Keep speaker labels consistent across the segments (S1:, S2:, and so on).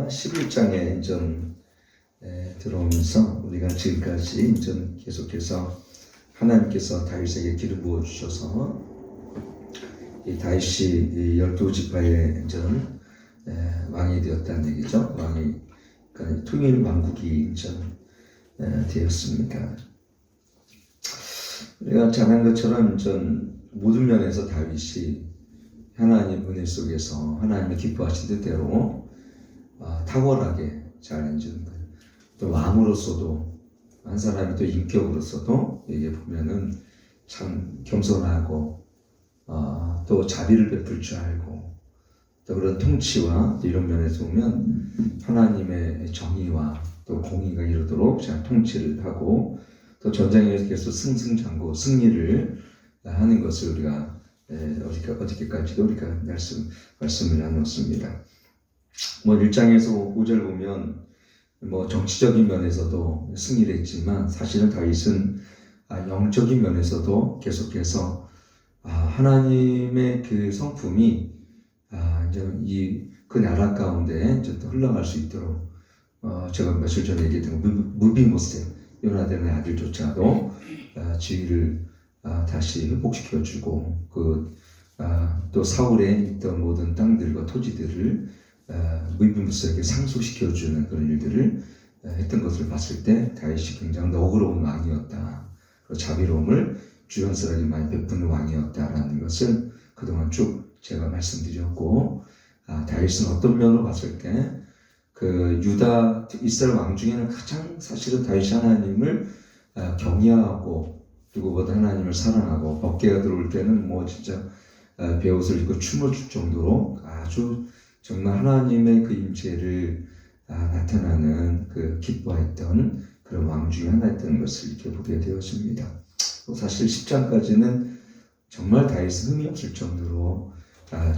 S1: 11장에 좀 들어오면서 우리가 지금까지 좀 계속해서 하나님께서 다윗에게 기름 부어 주셔서 이 다윗이 12지파의 좀 왕이 되었다는 얘기죠. 왕이 그러니까 통일 왕국이 좀 되었습니다. 우리가 잘 아는 것처럼 전 모든 면에서 다윗이 하나님 은혜 속에서 하나님의 기뻐하신 뜻대로 탁월하게 잘 이제 또 왕으로서도 한 사람이 또 인격으로서도 이게 보면은 참 겸손하고 또 자비를 베풀 줄 알고 또 그런 통치와 이런 면에서 보면 하나님의 정의와 또 공의가 이루도록 잘 통치를 하고 또 전쟁에서 계속 승승장구 승리를 하는 것을 우리가 어저께까지도 우리가 말씀을 나눴습니다. 1장에서 5절 보면 정치적인 면에서도 승리를 했지만 사실은 다윗은 영적인 면에서도 계속해서 하나님의 그 성품이 이제 그 나라 가운데 이제 또 흘러갈 수 있도록 제가 며칠 전에 얘기했던 무비모세 요나단의 아들조차도 지위를 다시 회복시켜주고 또 사울에 있던 모든 땅들과 토지들을 무비모세에게 상속시켜주는 그런 일들을 했던 것을 봤을 때 다윗이 굉장히 너그러운 왕이었다. 자비로움을 주연스럽게 많이 베푸는 왕이었다라는 것을 그동안 쭉 제가 말씀드렸고 다윗은 어떤 면으로 봤을 때 그 유다 이스라엘 왕 중에는 가장 사실은 다윗이 하나님을 경외하고 누구보다 하나님을 사랑하고 법궤가 들어올 때는 진짜 베옷을 입고 춤을 출 정도로 아주 정말 하나님의 그 임재를 나타나는 그 기뻐했던 그런 왕 중에 하나였던 것을 이렇게 보게 되었습니다. 사실 10장까지는 정말 다윗은 흠이 없을 정도로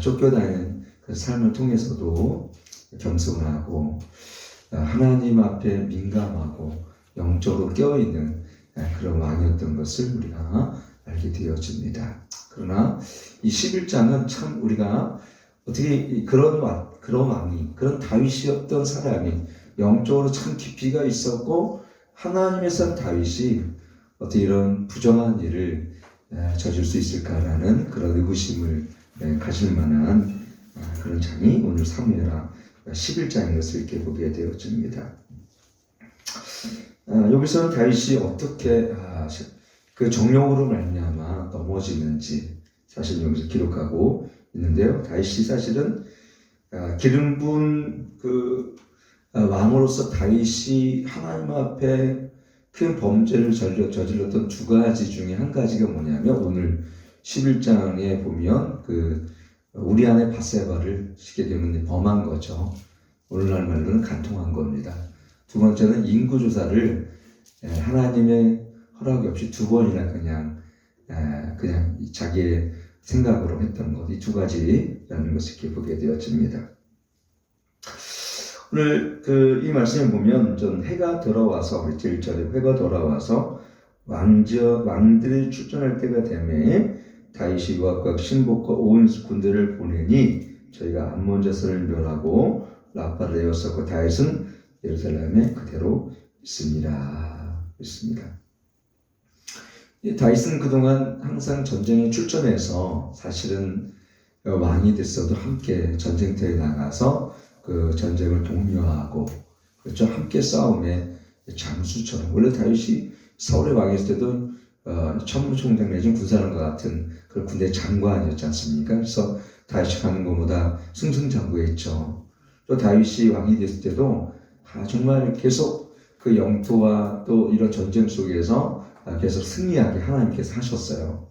S1: 쫓겨다니는 그 삶을 통해서도 겸손하고 하나님 앞에 민감하고 영적으로 깨어있는 그런 왕이었던 것을 우리가 알게 되어집니다. 그러나 이 11장은 참 우리가 어떻게 그런 왕이 그런 다윗이었던 사람이 영적으로 참 깊이가 있었고 하나님의 산 다윗이 어떻게 이런 부정한 일을 저질 수 있을까라는 그런 의구심을 가질 만한 그런 장이 오늘 사무엘하 11장인 것을 이렇게 보게 되어집니다. 여기서는 다윗이 어떻게 그 정욕으로 말미암아 넘어지는지 사실 여기서 기록하고 있는데요. 다윗이 사실은 기름 부은 그 왕으로서 다윗이 하나님 앞에 큰 범죄를 저질렀던 두 가지 중에 한 가지가 뭐냐면 오늘 11장에 보면 우리아의 밧세바를 시게 되면 범한 거죠. 오늘날 말로는 간통한 겁니다. 두 번째는 인구조사를 하나님의 허락이 없이 두 번이나 그냥 자기의 생각으로 했던 것, 이 두 가지라는 것을 이렇게 보게 되어집니다. 오늘 이 말씀을 보면 전 해가 돌아와서 1절에 해가 돌아와서 왕들이 출전할 때가 되매 다윗이 요압과 신복과 온 군대를 보내니 저희가 암몬 자손을 멸하고 라파를 내었었고 다윗은 예루살렘에 그대로 있습니다. 다윗은 그동안 항상 전쟁에 출전해서 사실은 왕이 됐어도 함께 전쟁터에 나가서 그 전쟁을 독려하고 그렇죠. 함께 싸움의 장수처럼 원래 다윗이 사울의 왕이었을 때도 천무총장 내지는 군사령과 같은 그런 군대 장관이었지 않습니까? 그래서 다윗이 가는 것보다 승승장구했죠. 또 다윗이 왕이 됐을 때도 정말 계속 그 영토와 또 이런 전쟁 속에서 계속 승리하게 하나님께서 하셨어요.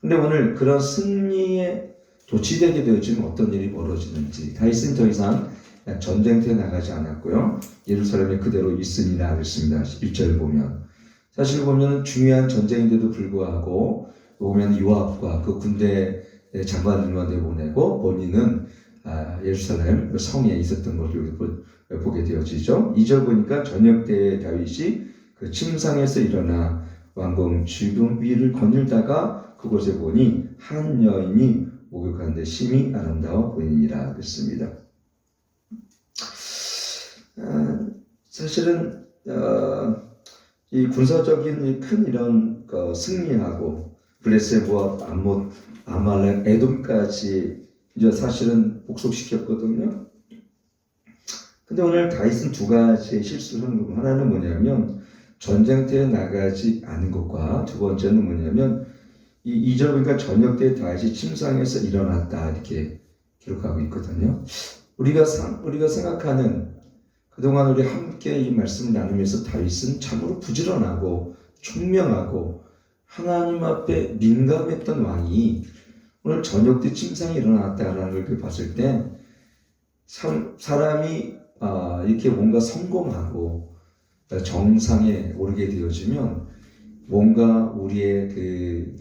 S1: 근데 오늘 그런 승리에 도취되게 되어지면 어떤 일이 벌어지는지 다윗은 더 이상 전쟁터에 나가지 않았고요. 예루살렘에 그대로 있으니라 그랬습니다. 1절 보면 사실 보면 중요한 전쟁인데도 불구하고 보면 요압과 그 군대 장관들만 내보내고 본인은 예루살렘 성에 있었던 것을 보게 되어지죠. 2절 보니까 저녁 때에 다윗이 그 침상에서 일어나 왕궁 지붕 위를 거닐다가 그곳에 보니 한 여인이 목욕하는데 심히 아름다워 보이니라 그랬습니다. 사실은 이 군사적인 큰 이런 승리하고 블레셋과 암못, 아말렉, 에돔까지 이제 사실은 복속시켰거든요. 근데 오늘 다윗은 두 가지의 실수를 하는 거고, 하나는 뭐냐면 전쟁터에 나가지 않은 것과 두 번째는 뭐냐면 이 2절 보니까 저녁 때 다윗이 침상에서 일어났다 이렇게 기록하고 있거든요. 우리가 생각하는 그동안 우리 함께 이 말씀을 나누면서 다윗은 참으로 부지런하고 총명하고 하나님 앞에 민감했던 왕이 오늘 저녁 때 침상에 일어났다라는 걸 봤을 때 사람이 이렇게 뭔가 성공하고 정상에 오르게 되어지면 뭔가 우리의 그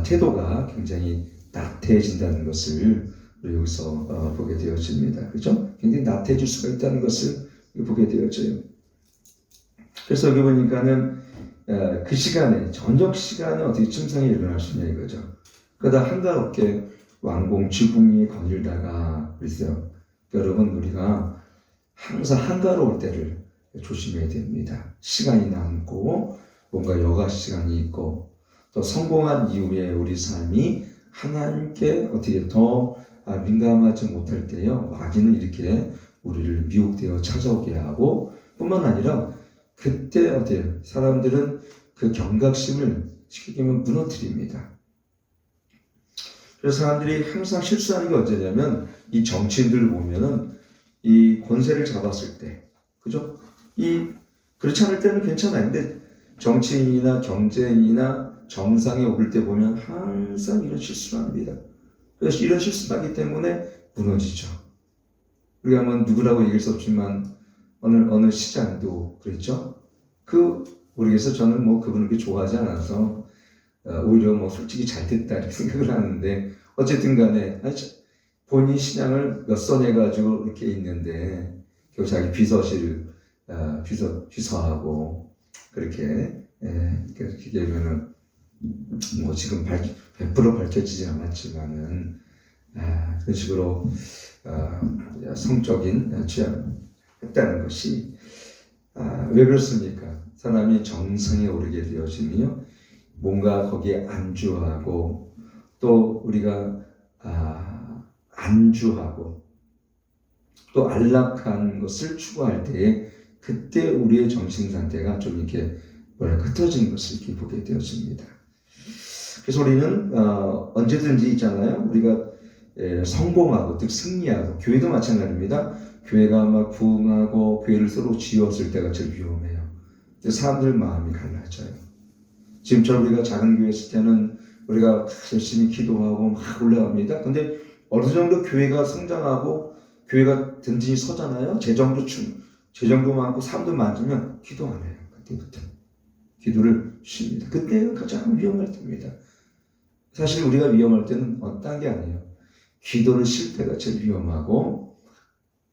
S1: 태도가 굉장히 나태해진다는 것을 우리 여기서 보게 되어집니다. 그렇죠? 굉장히 나태해질 수가 있다는 것을 보게 되어져요. 그래서 여기 보니까는 그 시간에 저녁 시간에 어떻게 침상에 일어날 수 있냐 이거죠. 그러다 한가롭게 왕궁 지붕 위에 거닐다가 그랬어요. 여러분 우리가 항상 한가로울 때를 조심해야 됩니다. 시간이 남고 뭔가 여가 시간이 있고 또 성공한 이후에 우리 삶이 하나님께 어떻게 더 민감하지 못할 때요. 마귀는 이렇게 우리를 미혹되어 찾아오게 하고 뿐만 아니라 그때 어때요? 사람들은 그 경각심을 쉽게 말하면 무너뜨립니다. 그래서 사람들이 항상 실수하는 게 언제냐면 이 정치인들을 보면은 이 권세를 잡았을 때, 그죠? 그렇지 않을 때는 괜찮아요. 근데 정치인이나 경제인이나 정상에 오를 때 보면 항상 이런 실수를 합니다. 그래서 이런 실수를 하기 때문에 무너지죠. 우리가 뭐 누구라고 얘기할 수 없지만 어느 시장도 그랬죠. 모르겠어요. 저는 뭐 그분을 그렇게 좋아하지 않아서 오히려 뭐 솔직히 잘 됐다 이렇게 생각을 하는데 어쨌든 간에 본인 신앙을 몇 선 해가지고 이렇게 있는데 결국 자기 비서하고 그렇게 되면은 뭐 지금 100% 밝혀지지 않았지만은 그런 식으로 성적인 취향을 했다는 것이 왜 그렇습니까? 사람이 정상에 오르게 되어지면요 뭔가 거기에 안주하고 또 우리가 안주하고 또 안락한 것을 추구할 때에 그때 우리의 정신 상태가 좀 이렇게 흩어진 것을 이렇게 보게 되어집니다. 그래서 우리는 언제든지 있잖아요. 우리가 성공하고 즉 승리하고 교회도 마찬가지입니다. 교회가 막 부흥하고 교회를 서로 지었을 때가 제일 위험해요. 사람들 마음이 갈라져요. 지금처럼 우리가 작은 교회 있을 때는 우리가 열심히 기도하고 막 올라갑니다. 근데 어느 정도 교회가 성장하고 교회가 든든히 서잖아요. 재정도 많고 사람도 많으면 기도 안 해요. 그때부터 기도를 쉽니다. 그때가 가장 위험할 때입니다. 사실 우리가 위험할 때는 어떤 게 아니에요. 기도를 쉴 때가 제일 위험하고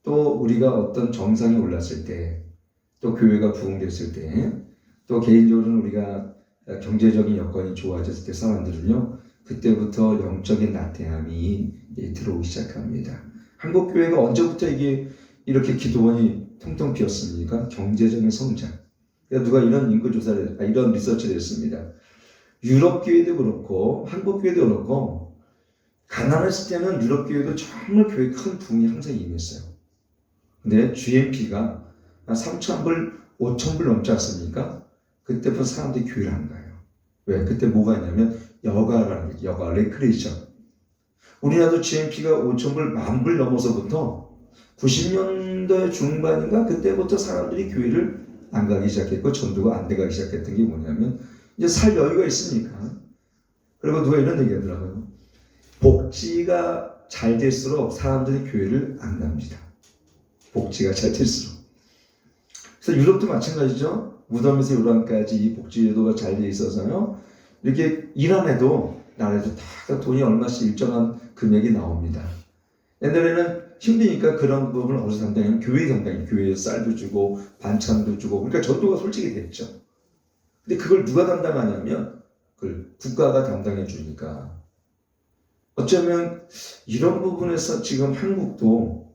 S1: 또 우리가 어떤 정상에 올랐을 때 또 교회가 부흥됐을 때 또 개인적으로는 우리가 경제적인 여건이 좋아졌을 때 사람들은요 그때부터 영적인 나태함이 들어오기 시작합니다. 한국 교회가 언제부터 이렇게 기도원이 텅텅 비었습니까? 경제적인 성장. 누가 이런 이런 리서치를 했습니다. 유럽 교회도 그렇고 한국 교회도 그렇고 가난했을 때는 유럽 교회도 정말 교회 큰 부흥이 항상 임했어요. 근데 GNP가 한 3,000불, 5,000불 넘지 않습니까? 그때부터 사람들이 교회를 안 가요. 왜? 그때 뭐가 있냐면 여가, 레크레이션. 우리나라도 GNP가 5,000불, 10,000불 넘어서부터 90년대 중반인가 그때부터 사람들이 교회를 안 가기 시작했고 전도가 안 돼가기 시작했던 게 뭐냐면 이제 살 여유가 있으니까. 그리고 누가 이런 얘기 하더라고요. 복지가 잘 될수록 사람들이 교회를 안 갑니다. 복지가 잘 될수록. 그래서 유럽도 마찬가지죠. 무덤에서 요란까지 이 복지제도가 잘 돼 있어서요. 이렇게 일 안 해도 나라에서 다 돈이 얼마씩 일정한 금액이 나옵니다. 옛날에는 힘드니까 그런 부분을 어디서 담당하면 교회에 쌀도 주고 반찬도 주고 그러니까 전도가 솔직히 됐죠. 근데 그걸 누가 담당하냐면 그걸 국가가 담당해 주니까 어쩌면 이런 부분에서 지금 한국도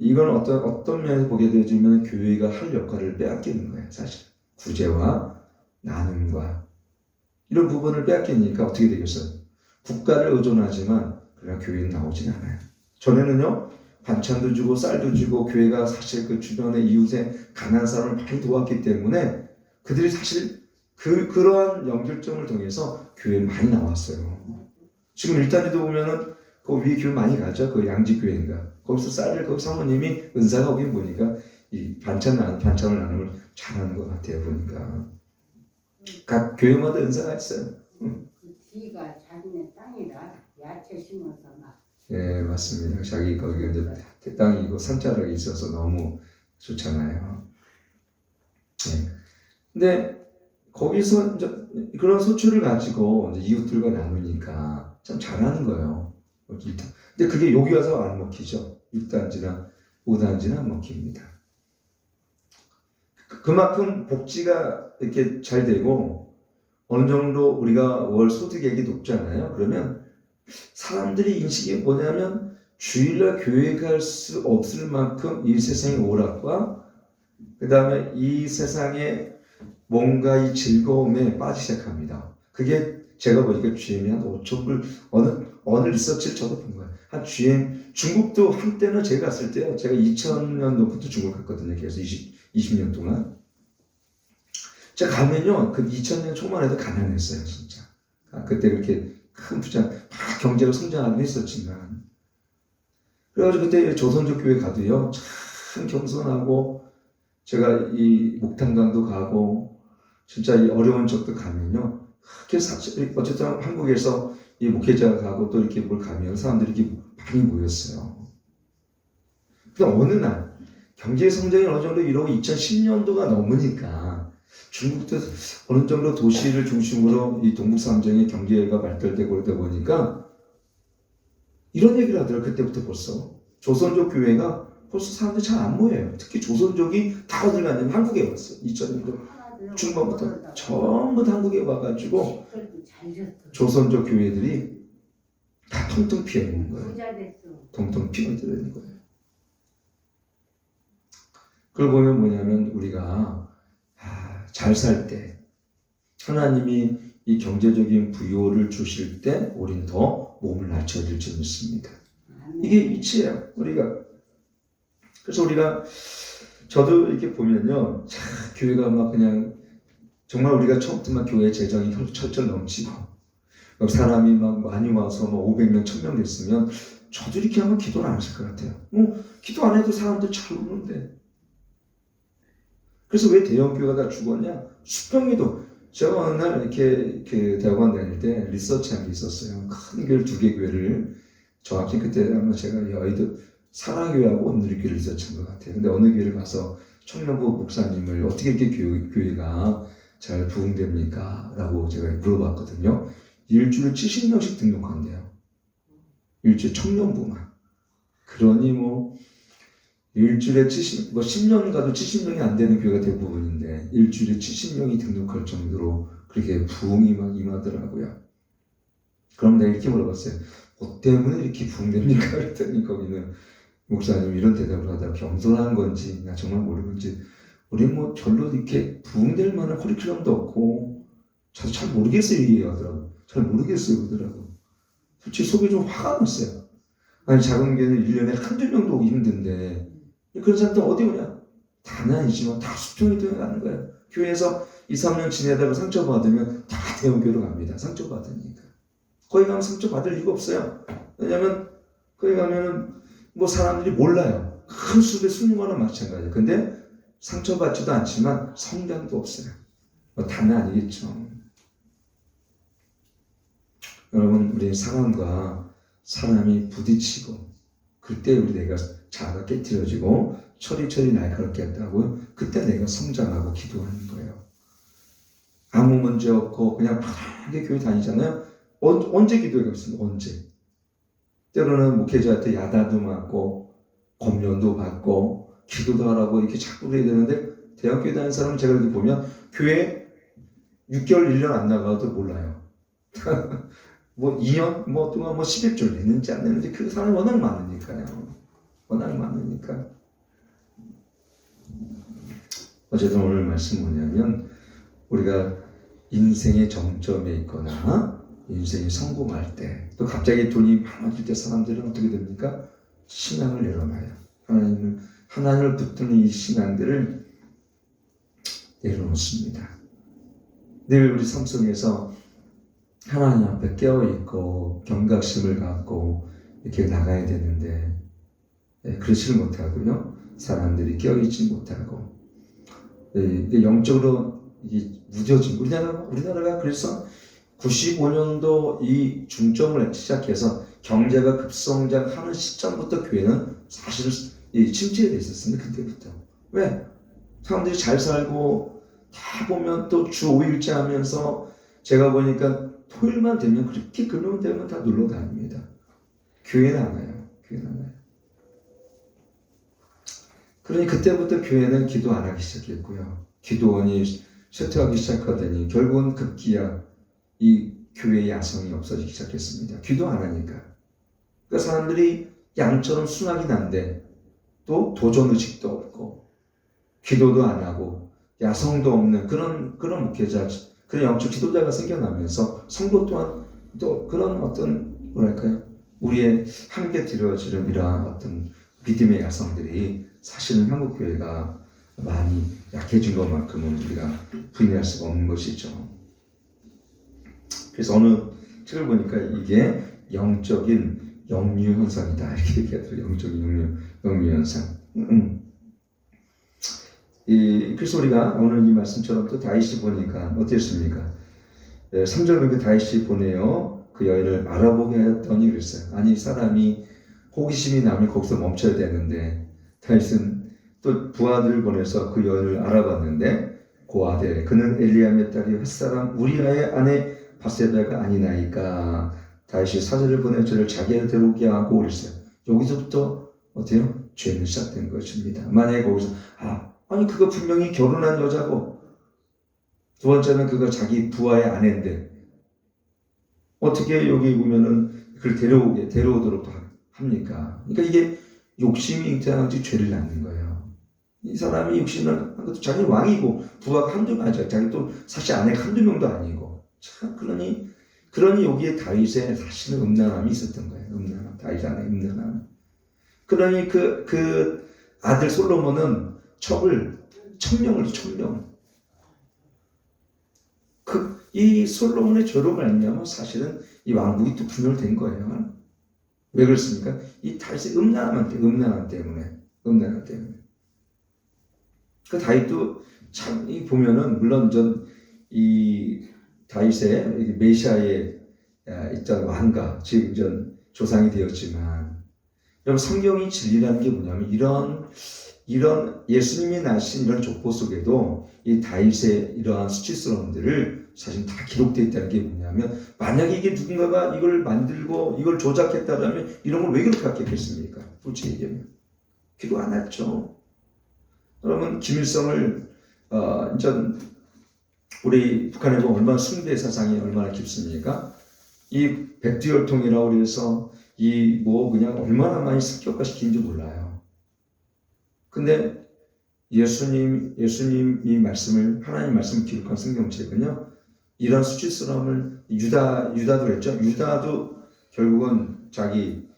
S1: 이건 어떤 면에서 보게 되어지면 교회가 할 역할을 빼앗기는 거예요. 사실 구제와 나눔과 이런 부분을 빼앗기니까 어떻게 되겠어요? 국가를 의존하지만 그러나 교회는 나오진 않아요. 전에는요 반찬도 주고 쌀도 주고 교회가 사실 그 주변의 이웃의 가난한 사람을 많이 도왔기 때문에 그들이 사실 그러한 연결점을 통해서 교회에 많이 나왔어요. 지금 일단에도 보면은 그 위에 교회 많이 가죠. 그 양지교회인가. 거기서 쌀을 그 사모님이 은사가 오긴 보니까 이 반찬을 나눔을 잘하는 것 같아요. 보니까 각 교회마다 은사가 있어요.
S2: 지가 자기네 땅이라 야채 심어서 막.
S1: 예, 맞습니다. 자기 거기가 이제 땅이고 산자락이 있어서 너무 좋잖아요. 예. 근데 거기서 이제 그런 소출을 가지고 이제 이웃들과 나누니까 참 잘하는 거예요. 근데 그게 여기 와서 안 먹히죠. 6단지나 5단지나 안 먹힙니다. 그만큼 복지가 이렇게 잘 되고 어느 정도 우리가 월 소득액이 높잖아요. 그러면 사람들이 인식이 뭐냐면 주일날 교회 갈 수 없을 만큼 이 세상의 오락과 그 다음에 이 세상의 뭔가 이 즐거움에 빠지기 시작합니다. 그게 제가 보니까 GM이 한 5,000불 어느 리서치를 저도 본 거예요. 한 GM 중국도 한때는 제가 갔을 때요. 제가 2000년도부터 중국 갔거든요. 그래서 20년 동안 제가 가면요. 그 2000년 초만 해도 가난했어요. 진짜. 그때 그렇게 큰 부자 막 경제가 성장하긴 했었지만 그래가지고 그때 조선족 교회 가도요. 참 겸손하고 제가 이 목탕강도 가고 진짜 이 어려운 적도 가면요. 어쨌든 한국에서 이 목회자가 가고 또 이렇게 뭘 가면 사람들이 이렇게 많이 모였어요. 근데 어느 날 경제 성장이 어느 정도 이러고 2010년도가 넘으니까 중국도 어느 정도 도시를 중심으로 이 동북삼정의 경제가 발달되고 그러다 보니까 이런 얘기를 하더라고요. 그때부터 벌써 조선족 교회가 벌써 사람들이 잘 안 모여요. 특히 조선족이 다 어딜 갔냐면 한국에 왔어요. 2000년도 중반부터 전부 다 한국에 와가지고 조선족 교회들이 다 통통 피어있는 거예요. 통통 피어있는 거예요. 그걸 보면 뭐냐면 우리가 잘 살 때 하나님이 이 경제적인 부요를 주실 때 우리는 더 몸을 낮춰줄 줄 믿습니다. 이게 이치예요. 우리가 그래서 우리가 저도 이렇게 보면요, 참 교회가 막 그냥 정말 우리가 처음부터 막 교회 재정이 철철 넘치고 막 사람이 막 많이 와서 막 500명, 1000명 됐으면 저도 이렇게 하면 기도를 안 했을 것 같아요. 기도 안 해도 사람들 잘 오는데. 그래서 왜 대형 교회가 다 죽었냐? 수평이도 제가 어느 날 이렇게 그 대학원 다닐 때 리서치한 게 있었어요. 큰 교회 2개 교회를 정확히 그때 아마 제가 여의도 사랑교회하고 온누리교회를 리서치한 것 같아요. 근데 어느 교회를 가서 청년부 목사님을 어떻게 이렇게 교회가 잘 부흥됩니까? 라고 제가 물어봤거든요. 일주일에 70명씩 등록한대요. 일주일에 청년부만. 그러니 일주일에 10년 가도 70명이 안 되는 교회가 대부분인데 일주일에 70명이 등록할 정도로 그렇게 부흥이 막 임하더라고요. 그럼 내가 이렇게 물어봤어요. 뭐 때문에 이렇게 부흥됩니까? 그랬더니 거기는 목사님 이런 대답을 하다가 겸손한 건지 나 정말 모르는지 우리 별로 이렇게 부흥될 만한 커리큘럼도 없고 저도 잘 모르겠어요 얘기하더라고. 잘 모르겠어요 그러더라고. 솔직히 속이 좀 화가 났어요. 아니 작은 교회는 1년에 한두 명도 오기 힘든데 그런 사람들 어디 오냐? 다는 아니지만 다 수평이 되어 가는 거예요. 교회에서 2, 3년 지내다가 상처받으면 다 대형교회로 갑니다. 상처받으니까. 거기 가면 상처받을 이유가 없어요. 왜냐면 거기 가면은 사람들이 몰라요. 큰 숲에 숨는 거나 마찬가지예요. 근데 상처받지도 않지만 성장도 없어요. 다는 아니겠죠. 여러분 우리 사람과 사람이 부딪히고 그때 우리 내가 자아가 깨트려지고 철이 날카롭게 한다고요. 그때 내가 성장하고 기도하는 거예요. 아무 문제 없고 그냥 편하게 교회 다니잖아요. 언제 기도해갔습니까? 언제? 때로는 목회자한테 야단도 맞고 검련도 받고 기도도 하라고 이렇게 자꾸 그래야 되는데 대학교에 다니는 사람은 제가 이렇게 보면 교회 6개월 1년 안 나가도 몰라요. 2년 동안 11줄 냈는지 안 냈는지 그 사람이 워낙 많으니까요. 워낙 많으니까. 어쨌든 오늘 말씀 뭐냐면 우리가 인생의 정점에 있거나 인생이 성공할 때 또 갑자기 돈이 많아질 때 사람들은 어떻게 됩니까? 신앙을 내려놔요. 하나님을 붙드는 이 신앙들을 내려놓습니다. 늘 우리 삶 속에서 하나님 앞에 깨어있고 경각심을 갖고 이렇게 나가야 되는데 그렇지를 못하고요. 사람들이 깨어있지 못하고 영적으로 무뎌진 우리나라가 그래서 95년도 이 중점을 시작해서 경제가 급성장하는 시점부터 교회는 사실 침체돼 있었습니다. 그때부터. 왜? 사람들이 잘 살고 다 보면 또 주 5일째 하면서 제가 보니까 토요일만 되면 그렇게 금요일 되면 다 놀러 다닙니다. 교회는 안 와요. 그러니 그때부터 교회는 기도 안 하기 시작했고요. 기도원이 쇠퇴하기 시작하더니 결국은 급기야 이 교회의 야성이 없어지기 시작했습니다. 기도 안 하니까. 그러니까 사람들이 양처럼 순하긴 한데 또 도전의식도 없고 기도도 안 하고 야성도 없는 그런 목회자, 그런 영적 지도자가 생겨나면서 성도 또한 또 그런 어떤 뭐랄까요? 우리의 함께 드려지는 이러한 어떤 믿음의 야성들이 사실은 한국 교회가 많이 약해진 것만큼은 우리가 부인할 수가 없는 것이죠. 그래서 어느 책을 보니까 이게 영적인 역류 현상이다 이렇게 얘기하더라고요. 영적인 역류 현상. 그래서 우리가 오늘 이 말씀처럼 또 다윗이 보니까 어땠습니까? 3절 보니까 다윗이 보내요. 그 여인을 알아보게 하였더니 그랬어요. 아니 사람이 호기심이 나면 거기서 멈춰야 되는데 다윗은 또 부하들을 보내서 그 여인을 알아봤는데 고하되 그는 엘리암의 딸이 햇사람 우리아의 아내 바세바가 아니나이까. 다윗이 사제를 보내 저를 자기에게 데려오게 하고 그랬어요. 여기서부터 어때요? 죄는 시작된 것입니다. 만약에 거기서 아니 그거 분명히 결혼한 여자고 두 번째는 그거 자기 부하의 아내인데 어떻게 여기 보면은 그걸 데려오도록 합니까? 그러니까 이게 욕심이 잉태하지 죄를 낳는 거예요. 이 사람이 욕심을 한 것도 자기는 왕이고 부하가 한두 아니죠. 자기 또 사실 아내가 한두 명도 아니고 참 그러니 여기에 다윗의 사실은 음란함이 있었던 거예요. 다윗 안에 음란함. 그러니 그 아들 솔로몬은 청령을. 이 솔로몬의 죄로 말미암아 사실은 이 왕국이 또 분열된 거예요. 왜 그렇습니까? 이 다윗의 음란함 때문에. 그 다윗도 참 보면은 물론 이 다윗의 메시아의 있던 왕가 지금 조상이 되었지만 여러분 성경이 진리라는 게 뭐냐면 이런 예수님이 나신 이런 족보 속에도 이 다윗의 이러한 수치스러움들을 사실 다 기록되어 있다는 게 뭐냐면 만약에 이게 누군가가 이걸 만들고 이걸 조작했다라면 이런 걸 왜 그렇게 했겠습니까? 솔직히 얘기하면 기도 안 했죠. 여러분 김일성을 우리 북한에 보면 얼마나 숭배 사상이 얼마나 깊습니까? 이 백두혈통이라고 해서 그냥 얼마나 많이 습격화시킨지 몰라요. 근데 예수님 이 말씀을 하나님 말씀을 기록한 성경책은요. 이런 수치스러움을 유다도 그랬죠. 유다도 결국은 자기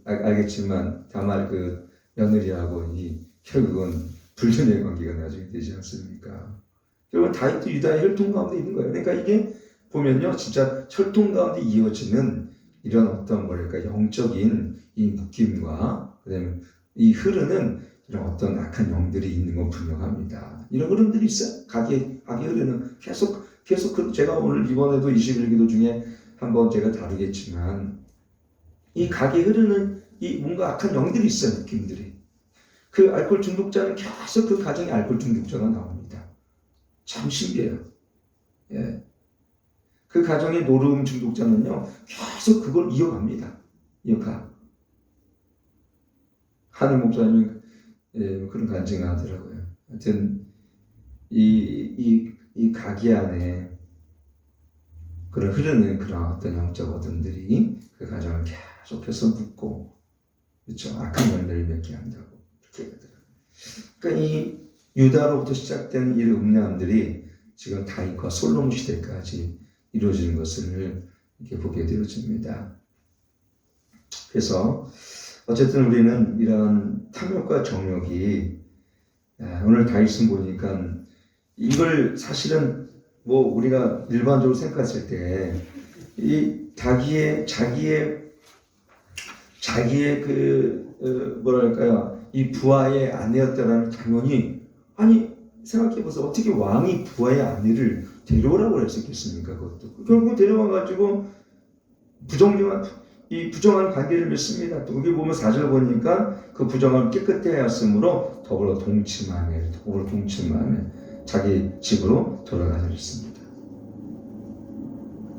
S1: 알겠지만 다말 그 며느리하고 결국은 불륜의 관계가 나중에 되지 않습니까? 결국은 다윗도 유다의 혈통 가운데 있는 거예요. 그러니까 이게 보면요, 진짜 혈통 가운데 이어지는 이런 어떤 영적인 이 묶임과 그다음에 이 흐르는 이런 어떤 악한 영들이 있는 건 분명합니다. 이런 흐름들이 있어요. 악의 흐르는 계속 제가 오늘 이번에도 21기도 중에 한번 제가 다루겠지만 이 각이 흐르는 이 뭔가 악한 영들이 있어요. 느낌들이. 그 알코올 중독자는 계속 그 가정에 알코올 중독자가 나옵니다. 참 신기해요. 예. 그 가정의 노름 중독자는요, 계속 그걸 이어갑니다. 하늘 목사님이 그런 간증을 하더라고요. 하여튼, 이 가게 안에 흐르는 그런 어떤 영적 어둠들이 그 가정을 계속해서 묶고, 그렇죠? 악한 열매를 맺게 한다고 그렇게 하더라고요. 그러니까 이 유다로부터 시작된 이 음란들이 지금 다윗과 솔로몬 시대까지 이루어지는 것을 이렇게 보게 되어집니다. 그래서 어쨌든 우리는 이러한 탐욕과 정욕이 오늘 다윗은 보니까 이걸 사실은 뭐 우리가 일반적으로 생각했을 때 이 자기의 뭐랄까요, 이 부하의 아내였다라는 당연히 아니 생각해보세요. 어떻게 왕이 부하의 아내를 데려오라고 했었겠습니까? 그것도 결국 데려와가지고 부정한 관계를 맺습니다. 또 거기 보면 4절 보니까 그 부정함 깨끗해 하였으므로 더불어 동침하며 자기 집으로 돌아가자 했습니다.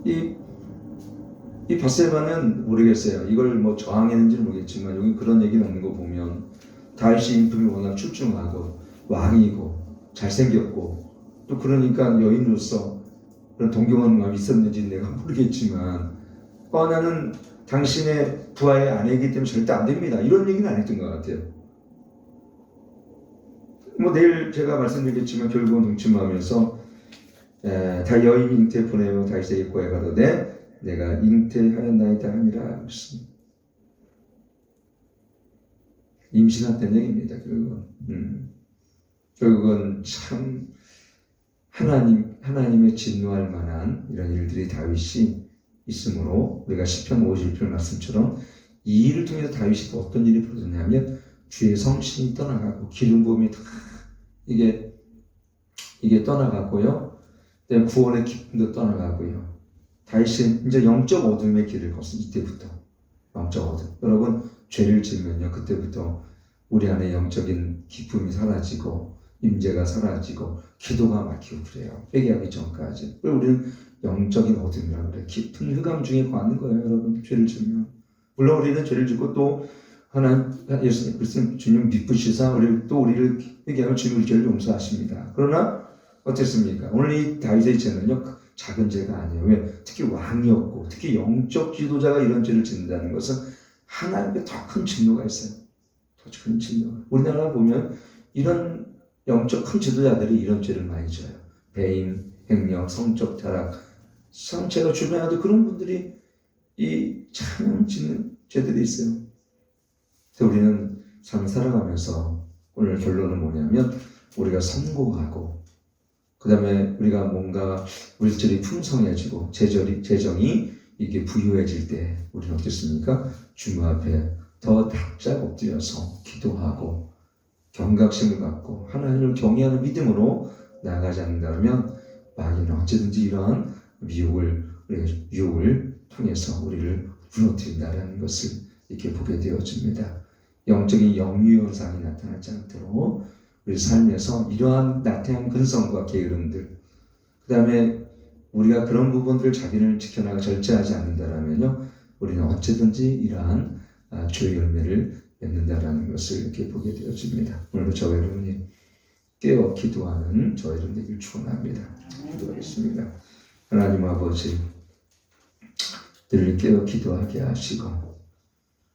S1: 이 밧세바는 모르겠어요. 이걸 뭐 저항했는지 모르겠지만 여기 그런 얘기는 없는 거 보면 다윗이 인품이 워낙 출중하고 왕이고 잘생겼고 또 그러니까 여인으로서 그런 동경하는 마음이 있었는지 내가 모르겠지만 나는 당신의 부하의 아내이기 때문에 절대 안 됩니다. 이런 얘기는 안 했던 것 같아요. 뭐 내일 제가 말씀드리겠지만 결국은 동침하면서 다 여인이 잉태 보내며 다윗에게 고해 가로되 내가 잉태하였나이다 하니라 했습니다. 임신했다는 얘기입니다. 결국은 참 하나님의 진노할 만한 이런 일들이 다윗이 있으므로 우리가 시편 51편 말씀처럼 이 일을 통해서 다윗이 또 어떤 일이 벌어졌냐면 주의 성신이 떠나가고 기름 부음이 다 이게 떠나가고요. 구원의 기쁨도 떠나가고요. 다윗은 이제 영적 어둠의 길을 걷습니다. 이때부터 영적 어둠. 여러분 죄를 지으면요 그때부터 우리 안에 영적인 기쁨이 사라지고 임재가 사라지고 기도가 막히고 그래요. 회개하기 전까지. 우리는 영적인 어둠이라고 그래요. 깊은 흑암 중에 거하는 거예요. 여러분 죄를 지으면. 물론 우리는 죄를 짓고 또 하나님 예수님 그리스도 주님 미쁘시사 우리를 회개하면 주님 우리 죄를 용서하십니다. 그러나 어땠습니까? 오늘 이 다윗의 죄는요 작은 죄가 아니에요. 왜? 특히 왕이었고 특히 영적 지도자가 이런 죄를 짓는다는 것은 하나님께 더 큰 진노가 있어요. 더 큰 진노가. 우리나라 보면 이런 영적 큰 지도자들이 이런 죄를 많이 져요. 배임, 횡령, 성적 타락, 상체가 주변에도 그런 분들이 이 참 짓는 죄들이 있어요. 그래서 우리는 삶을 살아가면서 오늘 결론은 뭐냐면 우리가 선고하고 그 다음에 우리가 뭔가 물질이 풍성해지고 재정이 이게 부유해질 때 우리는 어떻습니까? 주님 앞에 더 납작 엎드려서 기도하고 경각심을 갖고 하나님을 경외하는 믿음으로 나아가지 않는다면 마귀는 언제든지 이러한 유혹을 통해서 우리를 무너뜨린다는 것을 이렇게 보게 되어집니다. 영적인 역류현상이 나타나지 않도록 우리 삶에서 이러한 나태한 근성과 게으름들 그 다음에 우리가 그런 부분들을 자기를 지켜나가 절제하지 않는다면요 우리는 언제든지 이러한 죄의 열매를 맺는다라는 것을 이렇게 보게 되어집니다. 오늘도 저와 여러분이 깨어 기도하는 저와 여러분 되길 축원합니다. 기도하겠습니다. 하나님 아버지 늘 깨어 기도하게 하시고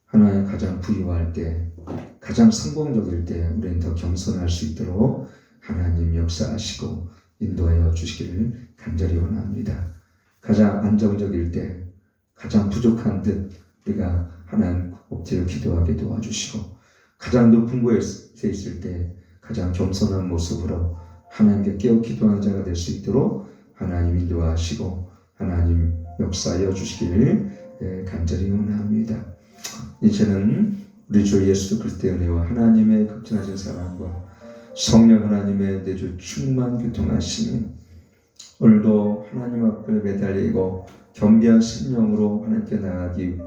S1: 하나님 가장 부유할 때 가장 성공적일 때 우리는 더 겸손할 수 있도록 하나님 역사하시고 인도하여 주시기를 간절히 원합니다. 가장 안정적일 때 가장 부족한 듯 우리가 하나님 엎드려 기도하게 도와주시고 가장 높은 곳에 있을 때 가장 겸손한 모습으로 하나님께 깨어 기도하는 자가 될 수 있도록 하나님 인도하시고 하나님 역사하여 주시기를 간절히 원합니다. 이제는 우리 주 예수 그리스도의 은혜와 하나님의 극진하신 사랑과 성령 하나님의 내주 충만 교통하심이 오늘도 하나님 앞에 매달리고 겸비한 심령으로 하나님께 나아가기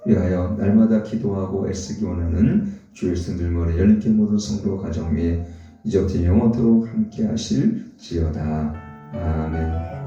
S1: 위하여 날마다 기도하고 애쓰기 원하는 주 예수 늘머리 열린길 모든 성도 가정 위에 이제부터 영원토록 함께 하실지어다. 아멘.